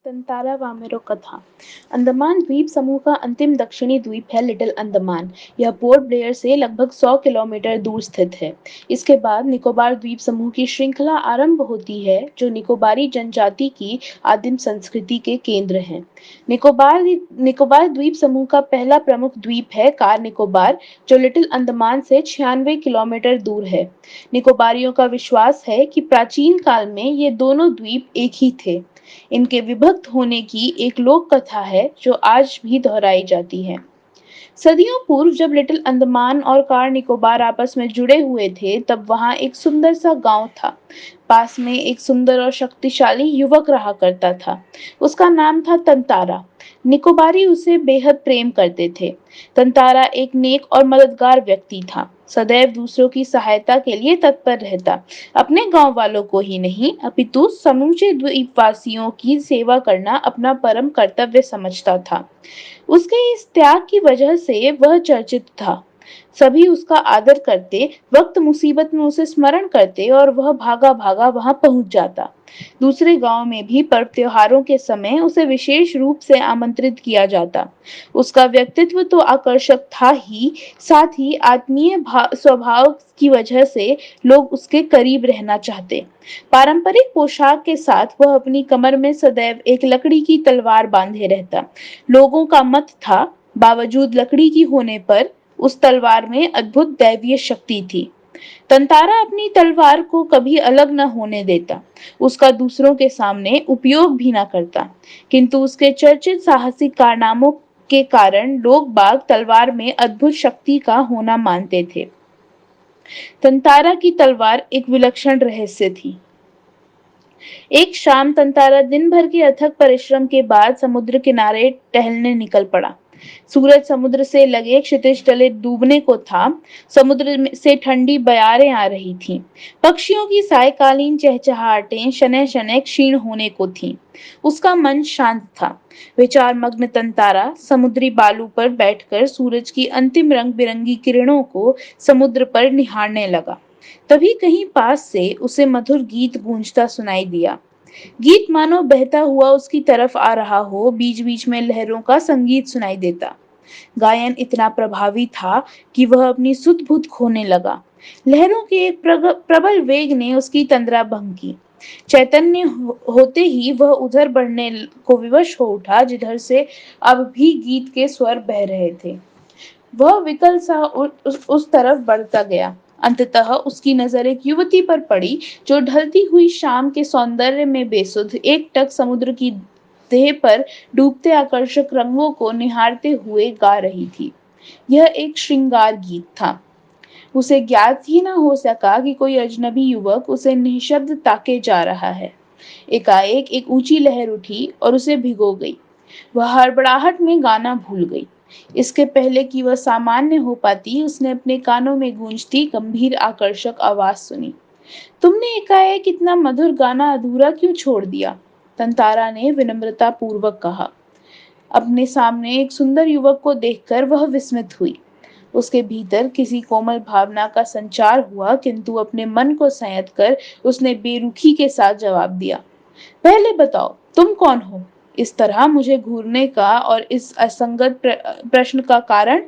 तंतारा वामेरो कथा। अंडमान द्वीप समूह का अंतिम दक्षिणी द्वीप है लिटिल अंडमान। यह पोर्ट ब्लेयर से लगभग 100 किलोमीटर दूर स्थित है। इसके बाद निकोबार द्वीप समूह की श्रृंखला आरंभ होती है, जो निकोबारी जनजाति की आदिम संस्कृति के केंद्र हैं। निकोबार निकोबार द्वीप समूह का पहला प्रमुख द्वीप है कार निकोबार, जो लिटिल अंडमान से 96 किलोमीटर दूर है। निकोबारियों का विश्वास है कि प्राचीन काल में ये दोनों द्वीप एक ही थे। इनके विभक्त होने की एक लोक कथा है जो आज भी दोहराई जाती है। सदियों पूर्व जब लिटिल अंडमान और कार निकोबार आपस में जुड़े हुए थे, तब वहां एक सुंदर सा गांव था। पास में एक सुंदर और शक्तिशाली युवक रहा करता था। उसका नाम था तंतारा। निकोबारी उसे बेहद प्रेम करते थे। तंतारा एक नेक और मददगार व्यक्ति था, सदैव दूसरों की सहायता के लिए तत्पर रहता। अपने गांव वालों को ही नहीं, अपितु समूचे द्वीपवासियों की सेवा करना अपना परम कर्तव्य समझता था। उसके इस त्याग की वजह से वह चर्चित था। सभी उसका आदर करते, वक्त मुसीबत में उसे स्मरण करते और वह भागा भागा वहां पहुंच जाता। दूसरे गांव में भी पर्व त्योहारों के समय उसे विशेष रूप से आमंत्रित किया जाता। उसका व्यक्तित्व तो आकर्षक था ही, साथ ही आत्मीय स्वभाव की वजह से लोग उसके करीब रहना चाहते। पारंपरिक पोशाक के साथ वह अपनी कमर में सदैव एक लकड़ी की तलवार बांधे रहता। लोगों का मत था, बावजूद लकड़ी की होने पर उस तलवार में अद्भुत दैवीय शक्ति थी। तंतारा अपनी तलवार को कभी अलग न होने देता, उसका दूसरों के सामने उपयोग भी न करता, किंतु उसके चर्चित साहसिक कारनामों के कारण लोग बाग तलवार में अद्भुत शक्ति का होना मानते थे। तंतारा की तलवार एक विलक्षण रहस्य थी। एक शाम तंतारा दिन भर के अथक परिश्रम के बाद समुद्र किनारे टहलने निकल पड़ा। सूरज समुद्र से लगे क्षितिज तले डूबने को था। समुद्र से ठंडी बयारें आ रही थीं। पक्षियों की सायकालीन चहचहाहटें शनैः शनैः क्षीण होने को थीं। उसका मन शांत था। विचार मग्न तंतारा समुद्री बालू पर बैठकर सूरज की अंतिम रंग बिरंगी किरणों को समुद्र पर निहारने लगा। तभी कहीं पास से उसे मधुर गीत गूंजता सुनाई दिया। गीत मानो बहता हुआ उसकी तरफ आ रहा हो, बीच बीच में लहरों का संगीत सुनाई देता। गायन इतना प्रभावी था कि वह अपनी सुध बुध खोने लगा। लहरों के एक प्रबल वेग ने उसकी तंद्रा भंग की। चैतन्य होते ही वह उधर बढ़ने को विवश हो उठा जिधर से अब भी गीत के स्वर बह रहे थे। वह विकल सा उस तरफ बढ़ता गया। अंततः उसकी नजर एक युवती पर पड़ी, जो ढलती हुई शाम के सौंदर्य में बेसुध एकटक समुद्र की देह पर डूबते आकर्षक रंगों को निहारते हुए गा रही थी। यह एक श्रृंगार गीत था। उसे ज्ञात ही न हो सका कि कोई अजनबी युवक उसे निशब्द ताके जा रहा है। एकाएक एक ऊंची लहर उठी और उसे भिगो गई। वह हड़बड़ाहट में गाना भूल गई। इसके पहले कि वह सामान्य हो पाती, उसने अपने कानों में गूंजती गंभीर आकर्षक आवाज सुनी। तुमने एकाएक इतना मधुर गाना अधूरा क्यों छोड़ दिया? तंतारा ने विनम्रता पूर्वक कहा। अपने सामने एक सुंदर युवक को देखकर वह विस्मित हुई। उसके भीतर किसी कोमल भावना का संचार हुआ, किंतु अपने मन को संयत कर उसने बेरुखी के साथ जवाब दिया। पहले बताओ, तुम कौन हो? इस तरह मुझे घूरने का और इस असंगत प्रश्न का कारण?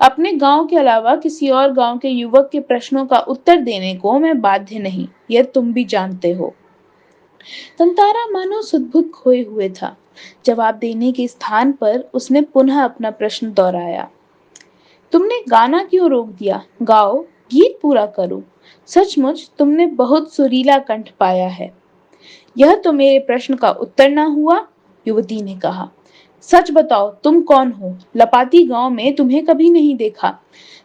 अपने गांव के अलावा किसी और गांव के युवक के प्रश्नों का उत्तर देने को मैं बाध्य नहीं, यह तुम भी जानते हो। तंतारा मानो सुध-बुध खोए हुए था। जवाब देने के स्थान पर उसने पुनः अपना प्रश्न दोहराया। तुमने गाना क्यों रोक दिया? गाओ, गीत पूरा करो। सचमुच तुमने बहुत सुरीला कंठ पाया है। यह तो मेरे प्रश्न का उत्तर न हुआ, युवती ने कहा। सच बताओ, तुम कौन हो? लपाती गांव में तुम्हें कभी नहीं देखा।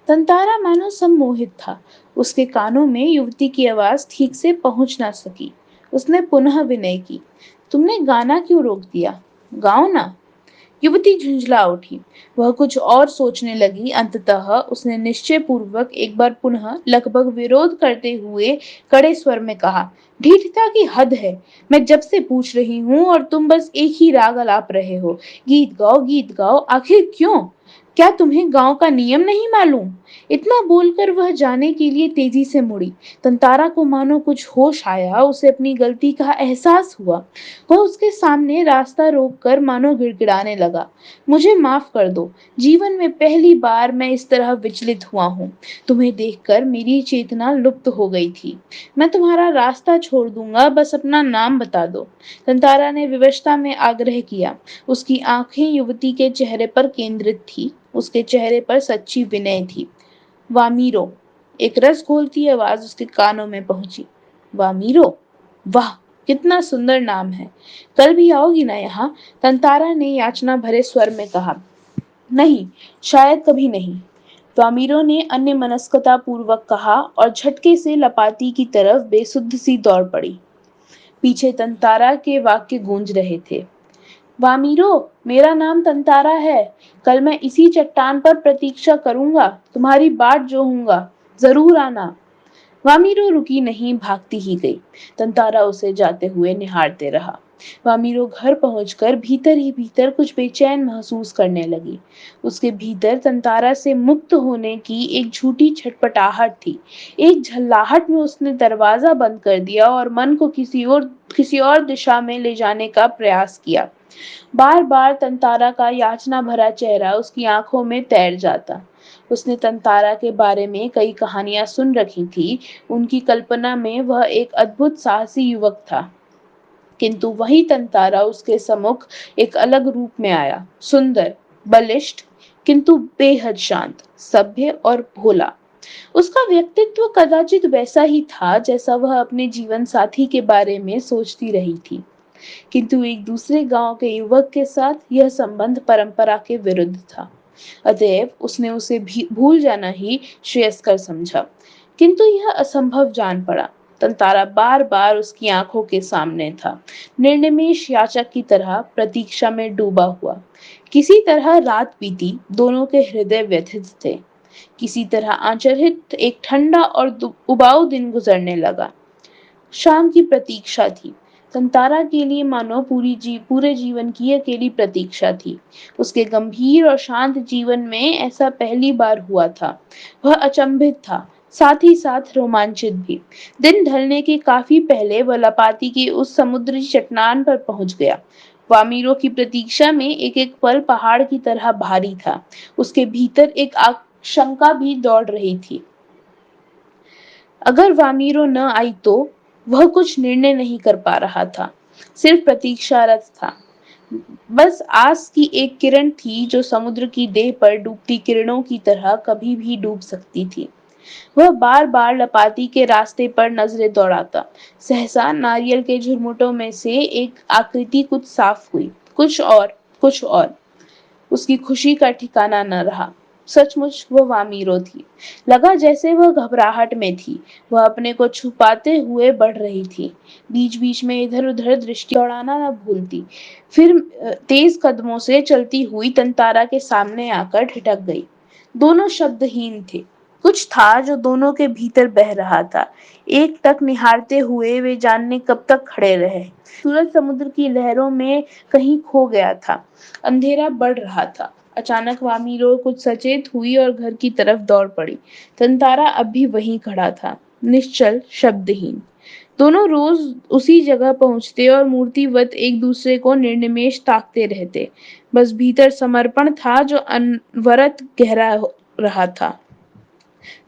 तंतारा मानो सम्मोहित था। उसके कानों में युवती की आवाज ठीक से पहुंच ना सकी। उसने पुनः विनय की। तुमने गाना क्यों रोक दिया? गाओ ना। युवती झुंझला उठी। वह कुछ और सोचने लगी। अंततः उसने निश्चय पूर्वक एक बार पुनः लगभग विरोध करते हुए कड़े स्वर में कहा, ढीठता की हद है। मैं जब से पूछ रही हूँ और तुम बस एक ही राग अलाप रहे हो। गीत गाओ, आखिर क्यों? क्या तुम्हें गांव का नियम नहीं मालूम? इतना बोलकर वह जाने के लिए तेजी से मुड़ी। तंतारा को मानो कुछ होश आया, उसे अपनी गलती का एहसास हुआ। वह उसके सामने रास्ता रोककर मानो गिड़गिड़ाने लगा। मुझे माफ कर दो। जीवन में पहली बार मैं इस तरह विचलित हुआ हूँ। तुम्हें देखकर मेरी चेतना लुप्त हो गई थी। मैं तुम्हारा रास्ता छोड़ दूंगा, बस अपना नाम बता दो। तंतारा ने विवशता में आग्रह किया। उसकी आंखें युवती के चेहरे पर केंद्रित थी। उसके चेहरे पर सच्ची विनय थी। वामीरो। एक रस घोलती आवाज उसके कानों में पहुंची। वामीरो। वाह, कितना सुंदर नाम है। कल भी आओगी ना यहाँ? तंतारा ने याचना भरे स्वर में कहा। नहीं, शायद कभी नहीं। वामीरो ने अन्य मनस्कता पूर्वक कहा और झटके से लपाती की तरफ बेसुध सी दौड़ पड़ी। पीछे तंतारा के वाक्य गूंज रहे थे। वामीरो, मेरा नाम तंतारा है। कल मैं इसी चट्टान पर प्रतीक्षा करूंगा, तुम्हारी बाट जोहूंगा। जरूर आना। वामीरो रुकी नहीं, भागती ही गई। तंतारा उसे जाते हुए निहारते रहा। वामीरो घर पहुंचकर भीतर ही भीतर कुछ बेचैन महसूस करने लगी। उसके भीतर तंतारा से मुक्त होने की एक झूठी छटपटाहट थी। एक झल्लाहट में उसने दरवाजा बंद कर दिया और मन को किसी और दिशा में ले जाने का प्रयास किया। बार बार तंतारा का याचना भरा चेहरा उसकी आंखों में तैर जाता। उसने तंतारा के बारे में कई कहानियां सुन रखी थी। उनकी कल्पना में वह एक अद्भुत साहसी युवक था। किंतु वही तंतारा उसके सम्मुख एक अलग रूप में आया। सुंदर, बलिष्ठ, किंतु बेहद शांत, सभ्य और भोला। उसका व्यक्तित्व कदाचित वैसा ही था जैसा वह अपने जीवन साथी के बारे में सोचती रही थी। किंतु एक दूसरे गांव के युवक के साथ यह संबंध परंपरा के विरुद्ध था। अतएव उसने उसे भी भूल जाना ही श्रेयस्कर समझा। किंतु यह असंभव जान पड़ा। तंतारा बार बार उसकी आंखों के सामने था, निर्निमेष याचक की तरह प्रतीक्षा में डूबा हुआ। किसी तरह रात बीती, दोनों के हृदय व्यथित थे। किसी तरह आचरित एक ठंडा और उबाऊ दिन गुजरने लगा। शाम की प्रतीक्षा थी। तंतारा के लिए मानो पूरे जीवन की अकेली प्रतीक्षा थी। उसके गंभीर और शांत जीवन में ऐसा पहली बार हुआ था। वह अचंभित था, साथ ही साथ रोमांचित भी। दिन ढलने के काफी पहले वह लपाती की उस समुद्री चट्टान पर पहुंच गया। वामीरो की प्रतीक्षा में एक एक पल पहाड़ की तरह भारी था। उसके भीतर एक आशंका भी दौड़ रही थी। अगर वामीरो न आई तो? वह कुछ निर्णय नहीं कर पा रहा था, सिर्फ प्रतीक्षारत था। बस आस की एक किरण थी जो समुद्र की देह पर डूबती किरणों की तरह कभी भी डूब सकती थी। वह बार बार लपाती के रास्ते पर नजरें दौड़ाता। सहसा नारियल के झुरमुटों में से एक आकृति कुछ साफ हुई। कुछ और। उसकी खुशी का ठिकाना न रहा। सचमुच वह वामीरो थी। लगा जैसे वह घबराहट में थी। वह अपने को छुपाते हुए बढ़ रही थी। बीच बीच में इधर उधर दृष्टि दौड़ाना न भूलती। फिर तेज कदमों से चलती हुई तंतारा के सामने आकर ठिठक गई। दोनों शब्दहीन थे। कुछ था जो दोनों के भीतर बह रहा था। एक टक निहारते हुए वे जानने कब तक खड़े रहे। सूरज समुद्र की लहरों में कहीं खो गया था। अंधेरा बढ़ रहा था। अचानक वामीरो कुछ सचेत हुई और घर की तरफ दौड़ पड़ी। तंतारा अब भी वहीं खड़ा था, निश्चल, शब्दहीन। दोनों रोज उसी जगह पहुंचते और मूर्तिवत एक दूसरे को निर्निमेष ताकते रहते। बस भीतर समर्पण था जो अनवरत गहरा रहा था।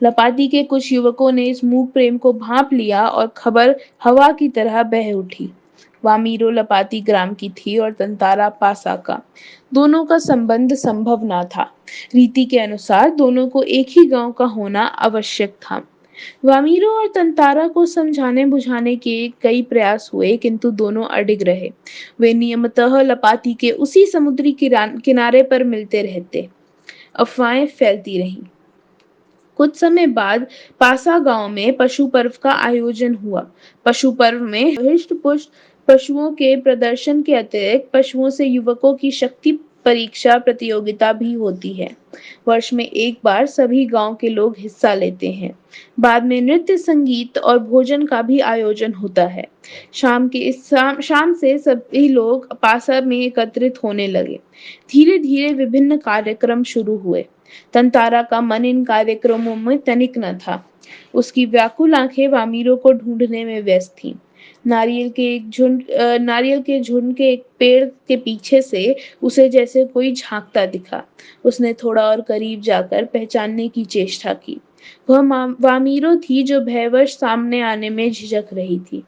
लपाती के कुछ युवकों ने इस मूक प्रेम को भांप लिया और खबर हवा की तरह बह उठी। वामीरो लपाती ग्राम की थी और तंतारा पासा का। दोनों का संबंध संभव ना था। रीति के अनुसार दोनों को एक ही गांव का होना आवश्यक था। वामीरो और तंतारा को समझाने बुझाने के कई प्रयास हुए, किंतु दोनों अडिग रहे। वे नियमतः लपाती के उसी समुद्री किनारे पर मिलते रहते। अफवाहें फैलती रहीं। कुछ समय बाद पासा गांव में पशु पर्व का आयोजन हुआ। पशु पर्व में हृष्ट पुष्ट पशुओं के प्रदर्शन के अतिरिक्त पशुओं से युवकों की शक्ति परीक्षा प्रतियोगिता भी होती है। वर्ष में एक बार सभी गांव के लोग हिस्सा लेते हैं। बाद में नृत्य, संगीत और भोजन का भी आयोजन होता है। शाम से सभी लोग पासा में एकत्रित होने लगे। धीरे धीरे विभिन्न कार्यक्रम शुरू हुए। तंतारा का मन इन कार्यक्रमों में तनिक न था। उसकी व्याकुल आंखें वामीरों को ढूंढने में व्यस्त थीं। नारियल के झुंड के एक पेड़ के पीछे से उसे जैसे कोई झांकता दिखा। उसने थोड़ा और करीब जाकर पहचानने की चेष्टा की। वह वामीरो थी जो भयवश सामने आने में झिझक रही थी।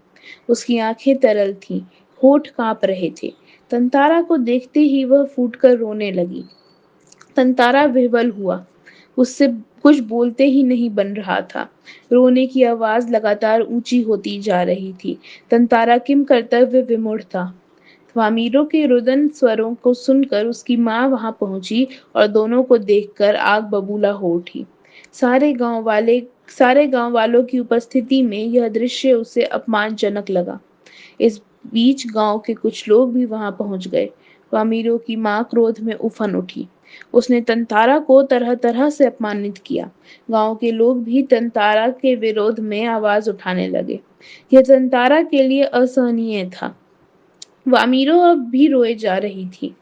उसकी आंखें तरल थीं, होठ कांप रहे थे। तंतारा को देखते ही वह फूटकर रोने लगी। तंतारा विह्वल हुआ। उससे कुछ बोलते ही नहीं बन रहा था। रोने की आवाज लगातार ऊंची होती जा रही थी। तंतारा किम कर्तव्य विमूढ़ था। वामीरो के रुदन स्वरों को सुनकर उसकी माँ वहां पहुंची और दोनों को देखकर आग बबूला हो उठी। सारे गांव वालों की उपस्थिति में यह दृश्य उसे अपमानजनक लगा। इस बीच गांव के कुछ लोग भी वहां पहुंच गए। वामीरो की मां क्रोध में उफन उठी। उसने तंतारा को तरह तरह से अपमानित किया। गांव के लोग भी तंतारा के विरोध में आवाज उठाने लगे। यह तंतारा के लिए असहनीय था। वामीरो अब भी रोए जा रही थी।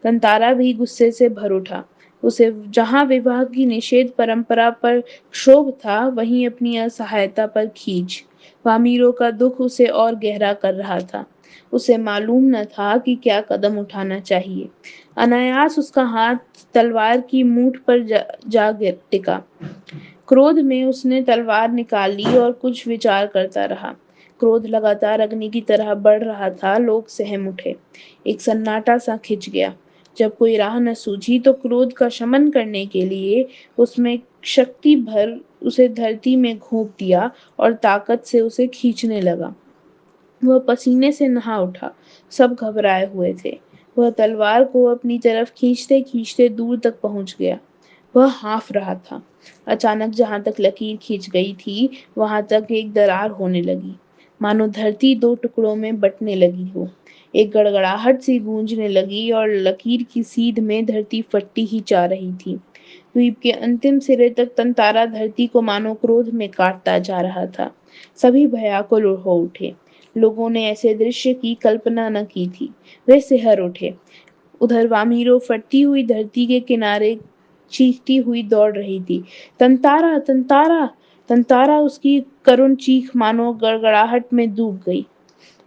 तंतारा भी गुस्से से भर उठा। उसे जहां विवाह की निषेध परंपरा पर क्षोभ था, वहीं अपनी असहायता पर खींच। वामीरो का दुख उसे और गहरा कर रहा था। उसे मालूम न था कि क्या कदम उठाना चाहिए। अनायास उसका हाथ तलवार की मूठ पर जा टिका। क्रोध में उसने तलवार निकाली और कुछ विचार करता रहा। क्रोध लगातार अग्नि की तरह बढ़ रहा था। लोग सहम उठे। एक सन्नाटा सा खिंच गया। जब कोई राह न सूझी तो क्रोध का शमन करने के लिए उसमें शक्ति भर उसे धरती में घोंप दिया और ताकत से उसे खींचने लगा। वह पसीने से नहा उठा। सब घबराए हुए थे। वह तलवार को अपनी तरफ खींचते खींचते दूर तक पहुंच गया। वह हाँफ रहा था। अचानक जहां तक लकीर खींच गई थी, वहां तक एक दरार होने लगी, मानो धरती दो टुकड़ों में बंटने लगी हो। एक गड़गड़ाहट सी गूंजने लगी और लकीर की सीध में धरती फटती ही जा रही थी। द्वीप के अंतिम सिरे तक तंतारा धरती को मानो क्रोध में काटता जा रहा था। सभी भयाकुल हो उठे। लोगों ने ऐसे दृश्य की कल्पना न की थी। वे सिहर उठे। उधर वामीरो फटती हुई धरती के किनारे चीखती हुई दौड़ रही थी। तंतारा, तंतारा, तंतारा! उसकी करुण चीख मानो गड़गड़ाहट में डूब गई।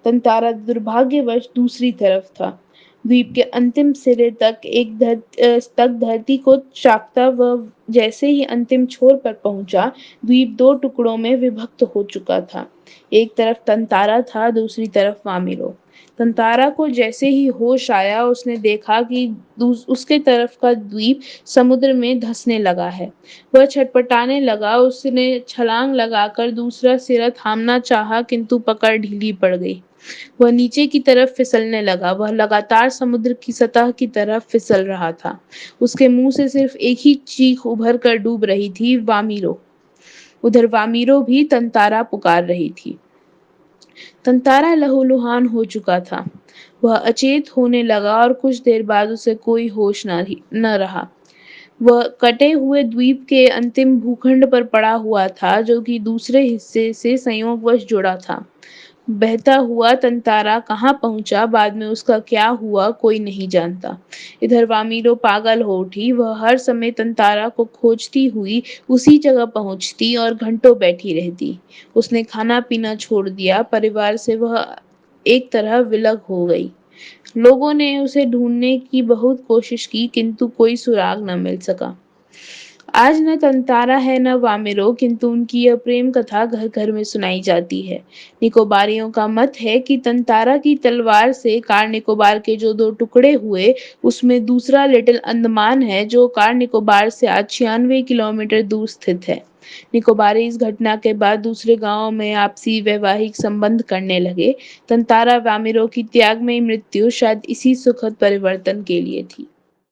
तंतारा दुर्भाग्यवश दूसरी तरफ था। द्वीप के अंतिम सिरे तक धरती को चाकता वह जैसे ही अंतिम छोर पर पहुंचा, द्वीप दो टुकड़ों में विभक्त हो चुका था। एक तरफ तंतारा था, दूसरी तरफ वामीरो। तंतारा को जैसे ही होश आया, उसने देखा कि उसके तरफ का द्वीप समुद्र में धंसने लगा है। वह छटपटाने लगा। उसने छलांग लगाकर दूसरा सिरा थामना चाहा, किंतु पकड़ ढीली पड़ गई। वह नीचे की तरफ फिसलने लगा। वह लगातार समुद्र की सतह की तरफ फिसल रहा था। उसके मुंह से सिर्फ एक ही चीख उभर कर डूब रही थी, वामीरो। उधर वामीरो भी तंतारा पुकार रही थी। तंतारा लहूलुहान हो चुका था। वह अचेत होने लगा और कुछ देर बाद उसे कोई होश न रहा। वह कटे हुए द्वीप के अंतिम भूखंड पर पड़ा हुआ था, जो कि दूसरे हिस्से से संयोगवश जुड़ा था। बहता हुआ तंतारा कहाँ पहुंचा, बाद में उसका क्या हुआ, कोई नहीं जानता। इधर वामीरो पागल हो उठी। वह हर समय तंतारा को खोजती हुई उसी जगह पहुंचती और घंटों बैठी रहती। उसने खाना पीना छोड़ दिया। परिवार से वह एक तरह विलग हो गई। लोगों ने उसे ढूंढने की बहुत कोशिश की, किंतु कोई सुराग न मिल सका। आज न तंतारा है न वामिरो, किंतु उनकी यह प्रेम कथा घर घर में सुनाई जाती है। निकोबारियों का मत है कि तंतारा की तलवार से कार निकोबार के जो दो टुकड़े हुए, उसमें दूसरा लिटिल अंडमान है, जो कार निकोबार से आज 96 किलोमीटर दूर स्थित है। निकोबारी इस घटना के बाद दूसरे गांवों में आपसी वैवाहिक संबंध करने लगे। तंतारा वामिरो की त्यागमयी मृत्यु शायद इसी सुखद परिवर्तन के लिए थी।